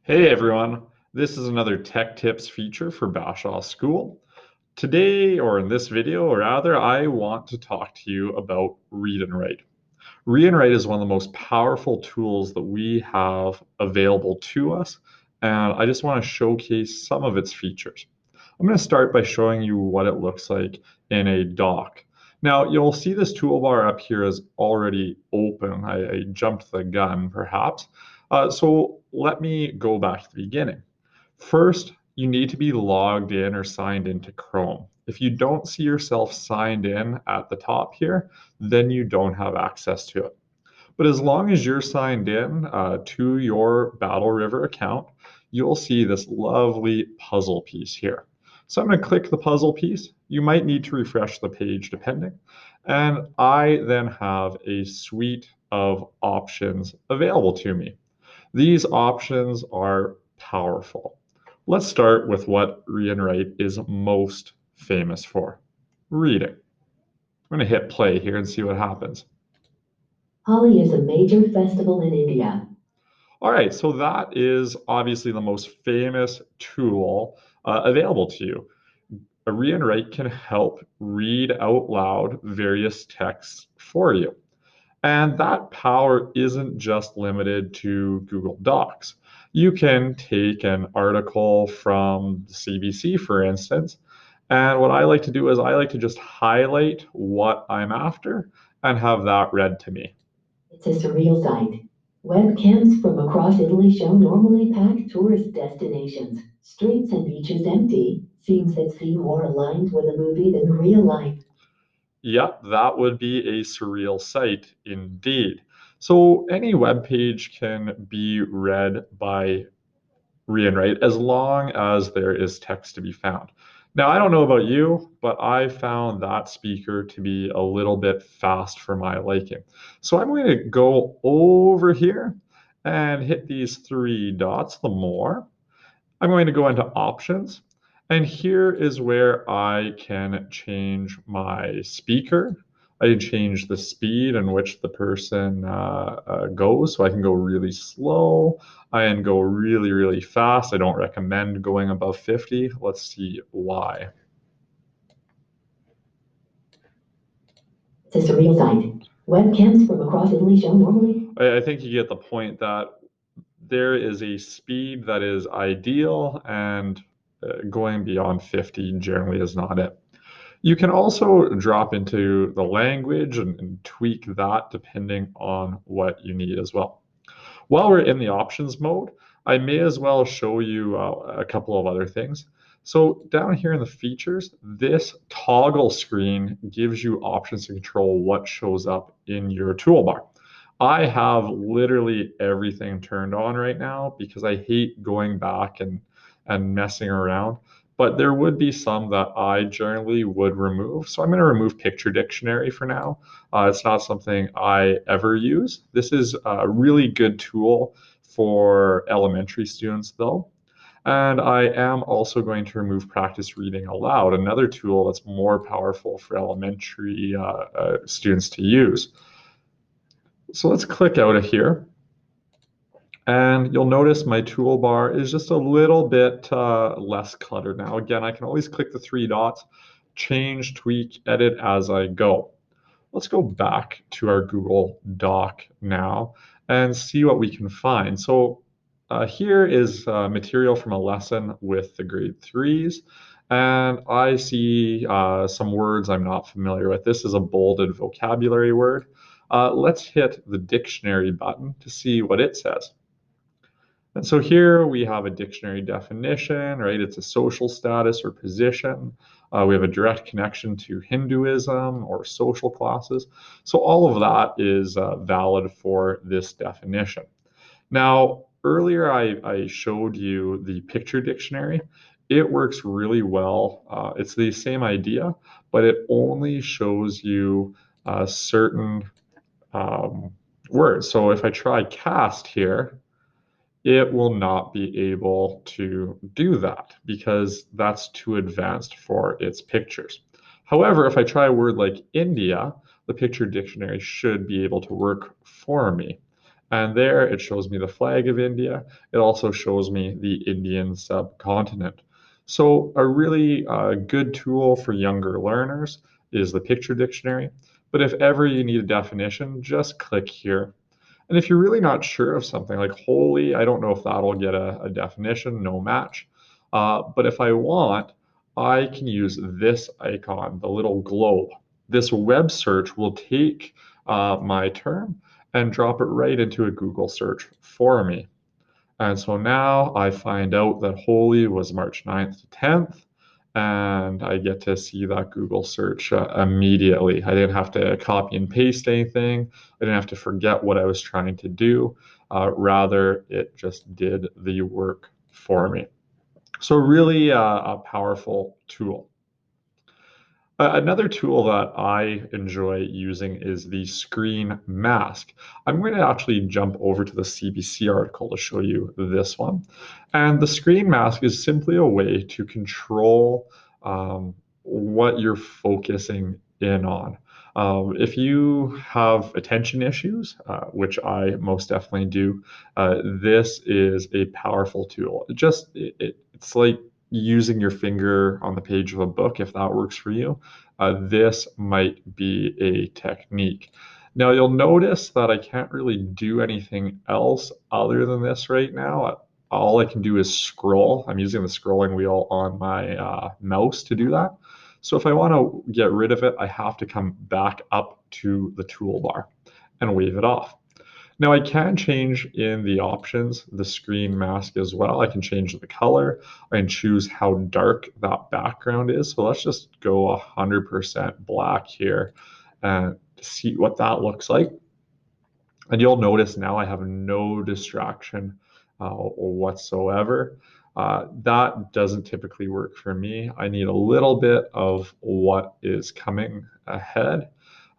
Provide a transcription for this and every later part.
Hey everyone, this is another Tech Tips feature for Bashaw School. Today, or in this video, rather, I want to talk to you about Read and Write. Read and Write is one of the most powerful tools that we have available to us, and I just want to showcase some of its features. I'm going to start by showing you what it looks like in a doc. Now, you'll see this toolbar up here is already open. I jumped the gun, perhaps. So let me go back to the beginning. First, you need to be logged in or signed into Chrome. If you don't see yourself signed in at the top here, then you don't have access to it. But as long as you're signed in to your Battle River account, you'll see this lovely puzzle piece here. So I'm going to click the puzzle piece. You might need to refresh the page depending. And I then have a suite of options available to me. These options are powerful. Let's start with what Read and Write is most famous for, reading. I'm going to hit play here and see what happens. Holi is a major festival in India. All right, so that is obviously the most famous tool available to you. A Read and Write can help read out loud various texts for you. And that power isn't just limited to Google Docs. You can take an article from the CBC, for instance, and what I like to do is I like to just highlight what I'm after and have that read to me. It's a surreal sight. Webcams from across Italy show normally packed tourist destinations, streets and beaches empty. Scenes that seem more aligned with a movie than real life. Yep, that would be a surreal sight indeed. So any web page can be read by Read and Write as long as there is text to be found. Now, I don't know about you, but I found that speaker to be a little bit fast for my liking. So I'm going to go over here and hit these three dots, the more. I'm going to go into options, and here is where I can change my speaker. I can change the speed in which the person goes, so I can go really slow. I can go really, really fast. I don't recommend going above 50. Let's see why. It's a surreal sight. Webcams from across Italy show normally. I think you get the point that there is a speed that is ideal, and going beyond 50 generally is not it. You can also drop into the language and tweak that depending on what you need as well. While we're in the options mode, I may as well show you a couple of other things. So down here in the features, this toggle screen gives you options to control what shows up in your toolbar. I have literally everything turned on right now because I hate going back and messing around. But there would be some that I generally would remove. So I'm going to remove Picture Dictionary for now. It's not something I ever use. This is a really good tool for elementary students, though. And I am also going to remove Practice Reading Aloud, another tool that's more powerful for elementary students to use. So let's click out of here. And you'll notice my toolbar is just a little bit less cluttered now. Again, I can always click the three dots, change, tweak, edit as I go. Let's go back to our Google Doc now and see what we can find. So here is material from a lesson with the grade threes. And I see some words I'm not familiar with. This is a bolded vocabulary word. Let's hit the dictionary button to see what it says. And so here we have a dictionary definition, right? It's a social status or position. We have a direct connection to Hinduism or social classes. So all of that is valid for this definition. Now, earlier I showed you the picture dictionary. It works really well. It's the same idea, but it only shows you certain words. So if I try cast here, it will not be able to do that because that's too advanced for its pictures. However, if I try a word like India, the picture dictionary should be able to work for me. And there it shows me the flag of India. It also shows me the Indian subcontinent. So a really good tool for younger learners is the picture dictionary. But if ever you need a definition, just click here. And if you're really not sure of something like holy, I don't know if that'll get a definition, no match. But if I want, I can use this icon, the little globe. This web search will take my term and drop it right into a Google search for me. And so now I find out that holy was March 9th to 10th, and I get to see that Google search immediately. I didn't have to copy and paste anything. I didn't have to forget what I was trying to do. Rather, it just did the work for me. So really a powerful tool. Another tool that I enjoy using is the screen mask. I'm going to actually jump over to the CBC article to show you this one. And the screen mask is simply a way to control what you're focusing in on. If you have attention issues, which I most definitely do, this is a powerful tool. It's like using your finger on the page of a book, if that works for you. This might be a technique. Now you'll notice that I can't really do anything else other than this right now. All I can do is scroll. I'm using the scrolling wheel on my mouse to do that. So if I want to get rid of it, I have to come back up to the toolbar and wave it off. Now I can change in the options the screen mask as well. I can change the color. I can choose how dark that background is. So let's just go 100% black here and see what that looks like. And you'll notice now I have no distraction whatsoever. That doesn't typically work for me. I need a little bit of what is coming ahead.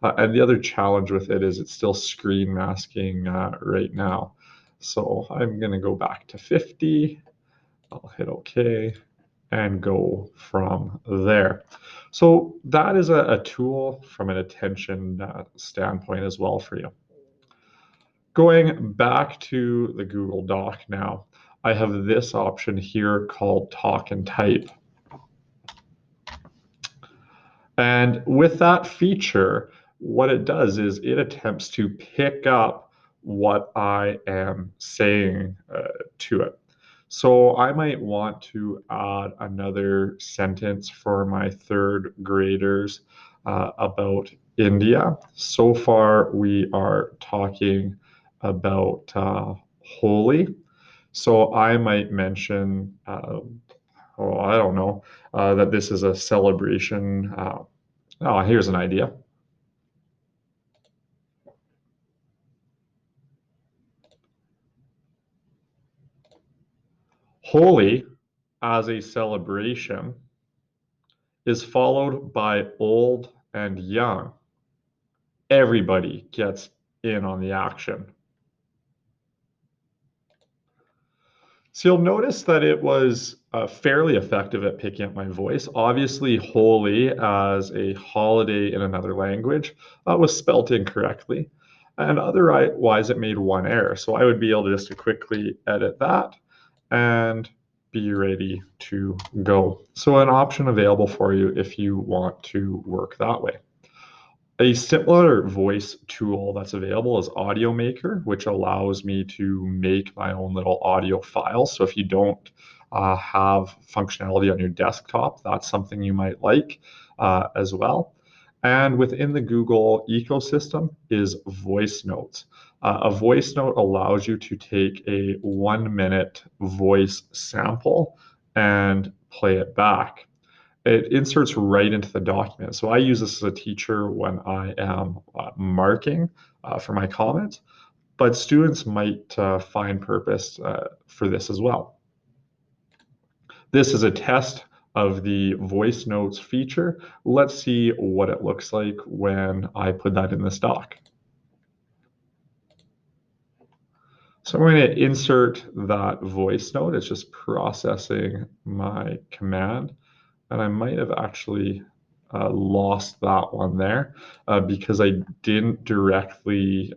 And the other challenge with it is it's still screen masking right now. So I'm going to go back to 50. I'll hit OK and go from there. So that is a tool from an attention standpoint as well for you. Going back to the Google Doc now, I have this option here called Talk and Type. And with that feature, what it does is it attempts to pick up what I am saying to it. So I might want to add another sentence for my third graders about India. So far, we are talking about Holi. So I might mention, oh, I don't know, that this is a celebration. Oh, here's an idea. Holi, as a celebration, is followed by old and young. Everybody gets in on the action. So you'll notice that it was fairly effective at picking up my voice. Obviously, Holi as a holiday in another language was spelt incorrectly. And otherwise, it made one error. So I would be able to just to quickly edit that and be ready to go. So an option available for you if you want to work that way. A similar voice tool that's available is Audio Maker, which allows me to make my own little audio files. So if you don't have functionality on your desktop, that's something you might like as well. And within the Google ecosystem is voice notes. A voice note allows you to take a 1 minute voice sample and play it back. It inserts right into the document. So I use this as a teacher when I am marking for my comments, but students might find purpose for this as well. This is a test of the voice notes feature. Let's see what it looks like when I put that in this doc. So I'm going to insert that voice note. It's just processing my command. And I might have actually lost that one there because I didn't directly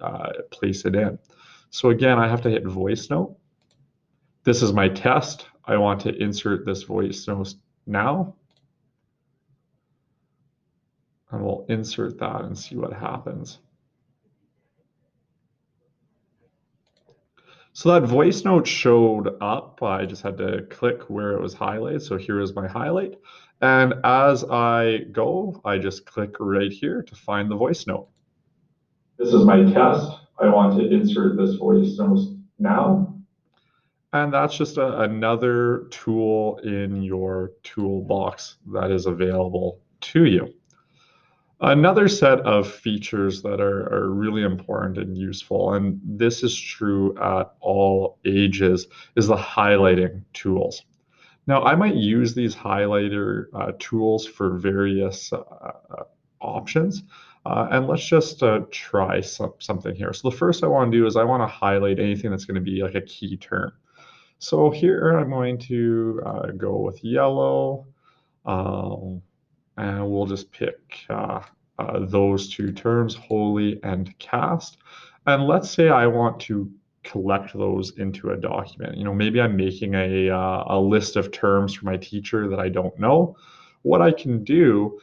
place it in. So again, I have to hit voice note. This is my test. I want to insert this voice note now. And we'll insert that and see what happens. So that voice note showed up. I just had to click where it was highlighted. So here is my highlight. And as I go, I just click right here to find the voice note. This is my test. I want to insert this voice note now. And that's just another tool in your toolbox that is available to you. Another set of features that are really important and useful, and this is true at all ages, is the highlighting tools. Now, I might use these highlighter tools for various options, and let's just try something here. So the first I want to do is I want to highlight anything that's going to be like a key term. So here I'm going to go with yellow. Um, and we'll just pick those two terms, holy and cast. And let's say I want to collect those into a document. Maybe I'm making a list of terms for my teacher that I don't know. What I can do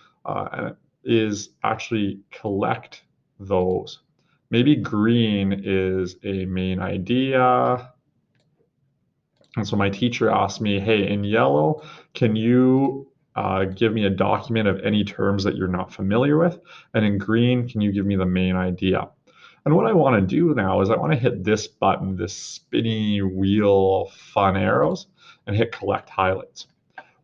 is actually collect those. Maybe green is a main idea. And so my teacher asked me, hey, in yellow, can you give me a document of any terms that you're not familiar with? And in green, can you give me the main idea? And what I want to do now is I want to hit this button, this spinny wheel fun arrows, and hit collect highlights.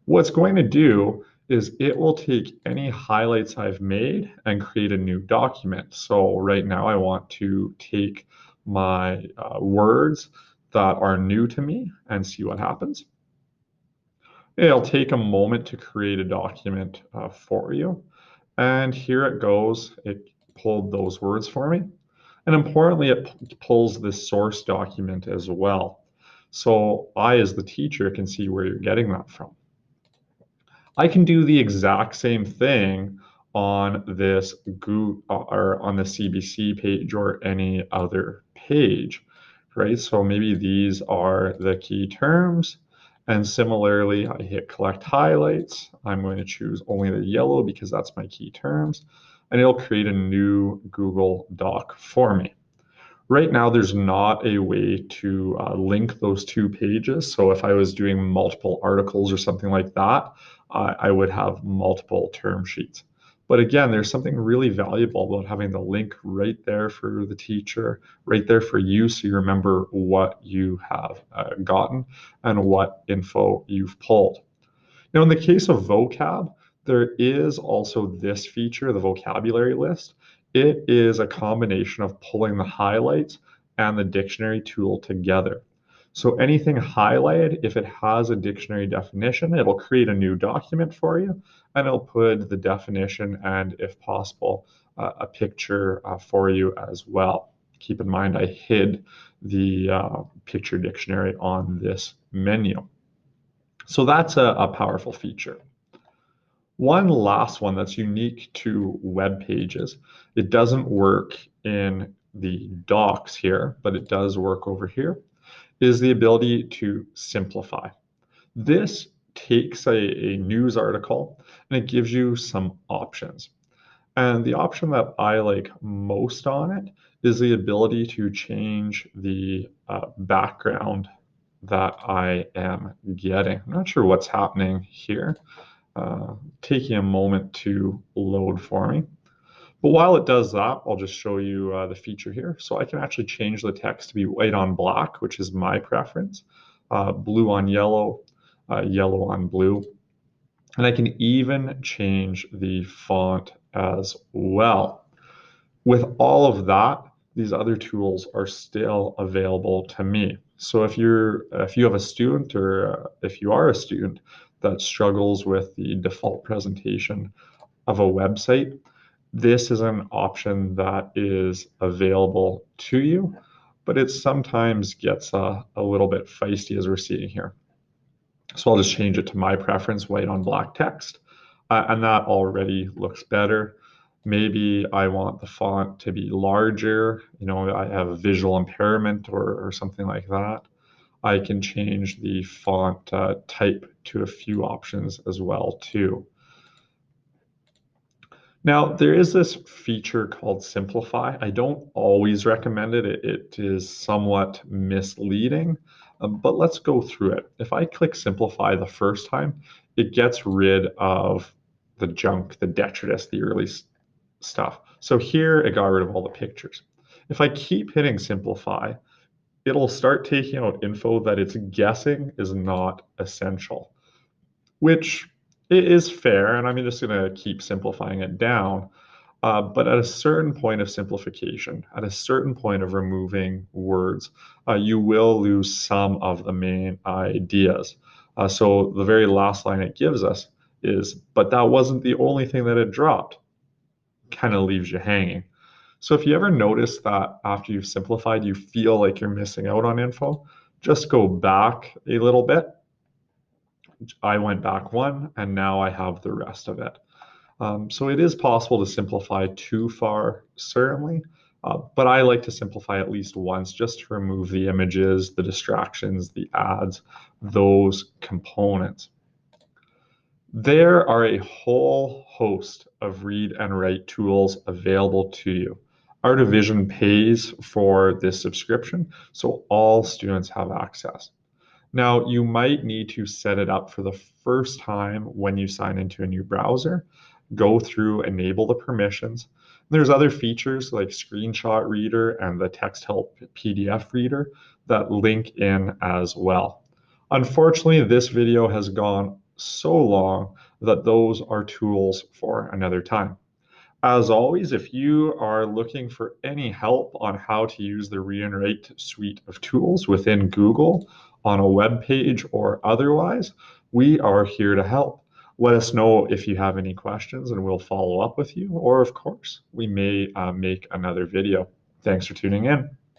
What's going to do is it will take any highlights I've made and create a new document. So right now I want to take my words that are new to me and see what happens. It'll take a moment to create a document for you. And here it goes. It pulled those words for me. And importantly, it pulls this source document as well. So I, as the teacher, can see where you're getting that from. I can do the exact same thing on this Google or on the CBC page or any other page, right? So maybe these are the key terms. And similarly, I hit collect highlights. I'm going to choose only the yellow because that's my key terms. And it'll create a new Google Doc for me. Right now, there's not a way to link those two pages. So if I was doing multiple articles or something like that, I would have multiple term sheets. But again, there's something really valuable about having the link right there for the teacher, right there for you, so you remember what you have gotten and what info you've pulled. Now, in the case of vocab, there is also this feature, the vocabulary list. It is a combination of pulling the highlights and the dictionary tool together. So anything highlighted, if it has a dictionary definition, it'll create a new document for you, and it'll put the definition and, if possible, a picture for you as well. Keep in mind, I hid the picture dictionary on this menu. So that's a powerful feature. One last one that's unique to web pages. It doesn't work in the docs here, but it does work over here, is the ability to simplify. This takes a news article and it gives you some options. And the option that I like most on it is the ability to change the background that I am getting. I'm not sure what's happening here. Taking a moment to load for me. But while it does that, I'll just show you the feature here. So I can actually change the text to be white on black, which is my preference, blue on yellow, yellow on blue. And I can even change the font as well. With all of that, these other tools are still available to me. So if you have a student or if you are a student that struggles with the default presentation of a website, this is an option that is available to you, but it sometimes gets a little bit feisty as we're seeing here. So I'll just change it to my preference, white on black text, and that already looks better. Maybe I want the font to be larger. I have a visual impairment or something like that. I can change the font type to a few options as well too. Now, there is this feature called Simplify. I don't always recommend it. It is somewhat misleading, but let's go through it. If I click Simplify the first time, it gets rid of the junk, the detritus, the early stuff. So here it got rid of all the pictures. If I keep hitting Simplify, it'll start taking out info that it's guessing is not essential, which is fair. And I'm just going to keep simplifying it down. But at a certain point of simplification, at a certain point of removing words, you will lose some of the main ideas. So the very last line it gives us is, but that wasn't the only thing that it dropped. Kind of leaves you hanging. So if you ever notice that after you've simplified, you feel like you're missing out on info, just go back a little bit. I went back one, and now I have the rest of it. So it is possible to simplify too far, certainly, but I like to simplify at least once just to remove the images, the distractions, the ads, those components. There are a whole host of read and write tools available to you. Our division pays for this subscription, so all students have access. Now, you might need to set it up for the first time when you sign into a new browser. Go through, enable the permissions. There's other features like Screenshot Reader and the Text Help PDF Reader that link in as well. Unfortunately, this video has gone so long that those are tools for another time. As always, if you are looking for any help on how to use the Read and Write suite of tools within Google on a web page or otherwise, we are here to help. Let us know if you have any questions and we'll follow up with you. Or, of course, we may make another video. Thanks for tuning in.